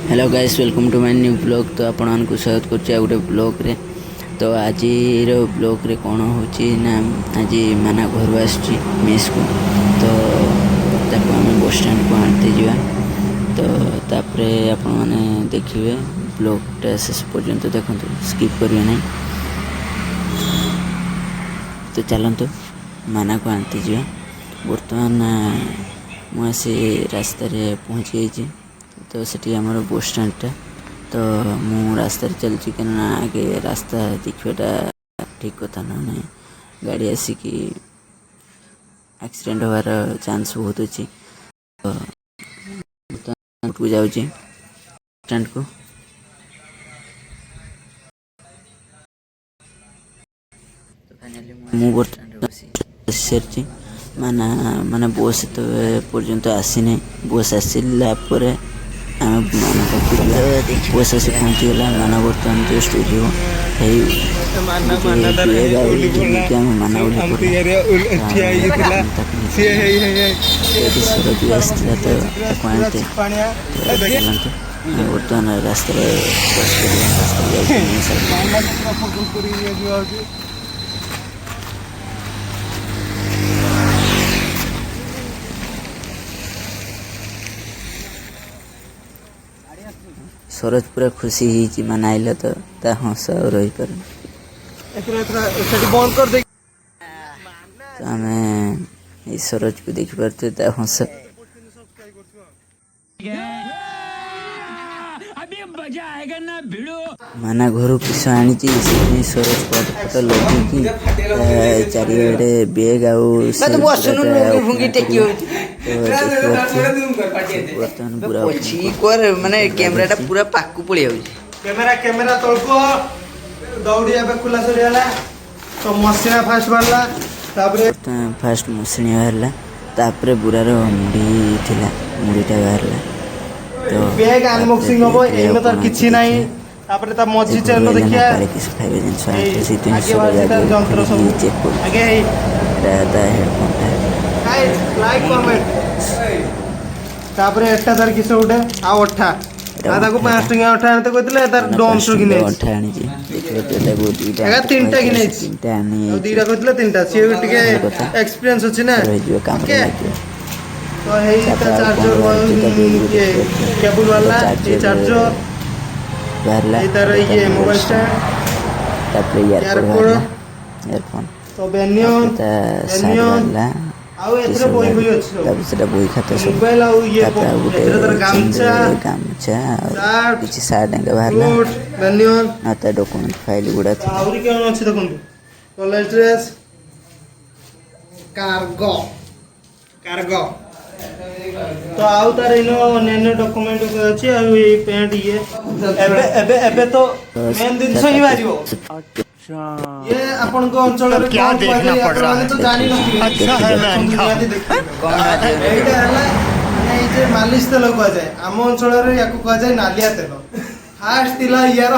Hello guys welcome to my new blog. तो आपण मानक स्वागत करछि गोटे ब्लॉग रे। तो आज ब्लॉग रे कौन होची ना आज माना घर आसछि मेस को। तो ताको हम बस स्टैंड को आनते जिवा। तो तापरे आपण माने देखिवे ब्लॉग शेष पर्यंत देखंतु, स्किप करियो नहीं। तो चलंतु माना को आनते जिवा। बर्तमान मुझे रास्ता रे पहुँची जाइए। तो सेठी आमर बस स्टैंडटा। तो मु रास्ता चलती कि आगे रास्ता देखा ठीक कथा ना, गाड़ी आसिक एक्सीडेंट होवार चांस बहुत अच्छी। तो जाऊँ स्टैंड को। मु बस माना बस तो पर्यंत आसीनी। बस आसला बस आसी पहुँचीगला। माना बर्तमान जस्ट ओह्लैब बर्तमान रास्ता सरोज पूरा खुशी ही माना आइला। तो ता हस रही पार। तो आम सरोज को देखी पारे ता हस माना घर किस आनी सरोज फोटो लगे चारिड़े बेग माने कैमराटा पूरा पाकू पड़ी कैमरा तलको दौड़ी खुला सरीगला। तो मसिना फास्ट बाहरला। फास्ट मसिणी बाहरला। तापरे बुरार मुड़ी थिला, मुड़ीटा बाहरला। तो बेग अनबॉक्सिंग हो एमे तो किछि नाही। तापरे ता मझी चैनल देखिया किस खाइबे जन स्वास्थ्य सिटी जंत्र सब चेक कर आगे दादा हेडफोन लाइक कमेंट। तापरे एटा तार किस उठे आ ओठा दादा को 5 टका ओठा आनते कहतिले तार डोम सु किने ओठा आनी जी देखले तो एटा गो दीटा एगा तीनटा किने तीनटा आनी दीटा कहतिले तीनटा से टिके एक्सपीरियंस अछि ना रहियो काम रे। तो हे चार्जर ये केबल वाला ये चार्जर बाहरला। इधर ये मोबाइल स्टैंड तापरे ईयरफोन तो बेनियन आउ एथरे बोई बोई अछि। तब सेटा बोई खाता सब मोबाइल आउ ये गोटे गामछा शर्ट किछि सार्ट एंगा बाहरला। बेनियन आता डॉक्यूमेंट फाइल गुडा थी। आउरी केन अछि देखंतु कॉलेज ड्रेस कार्गो। तो आउ तार इनो नेने डॉक्यूमेंट अछि। आ ये पेंट ये एबे तो मेन दिन सही बाजियो। ये अपन को अंचल रे क्या देखना पड़ रहा है तो जानी नहीं। अच्छा है मैं एइटा हला माने ए जे मालिश तेल को जाय आम अंचल रे याको को जाय नालिया तेल। फास्ट तिला यार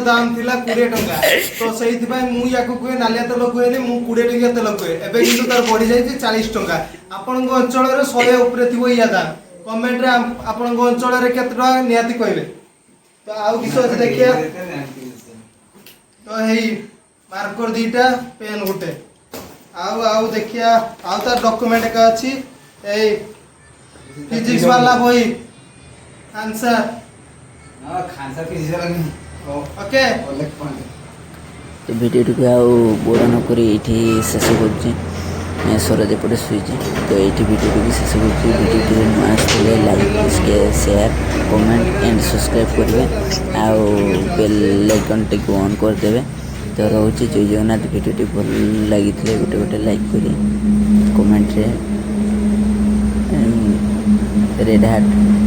दाम थिला 20 टका। तो सही थि भाई मु याको को नालिया तेल कोएनी मु 20 टका तेल कोए। एबे किंतु तार बढ़ी जाय 40 टका। आपन को अंचल रे 100 ऊपर थिबो या दाम कमेंट रे आपन को अंचल रे केते टका नियाती कहबे। तो आउ किछो देखिया। तो हेई मार्कर दीटा पेन गुटे आउ देखिया। आउ तार डॉक्यूमेंट का अछि ए फिजिक्स वाला बही आंसर फिजिक्स वाला ओके। तो वीडियो को आउ बड़ न करी एठी शेष करछि। सरोज एपटे सुईछि। तो एठी वीडियो को शेष करछि। वीडियो को नया like share comment and subscribe करेंगे। आउ बेल आइकन टे ऑन कर देबे। तो रोचे जय जगन्नाथ। वीडियो भल लगी गोटे गोटे लाइक करी कमेंट रे रेड हार्ट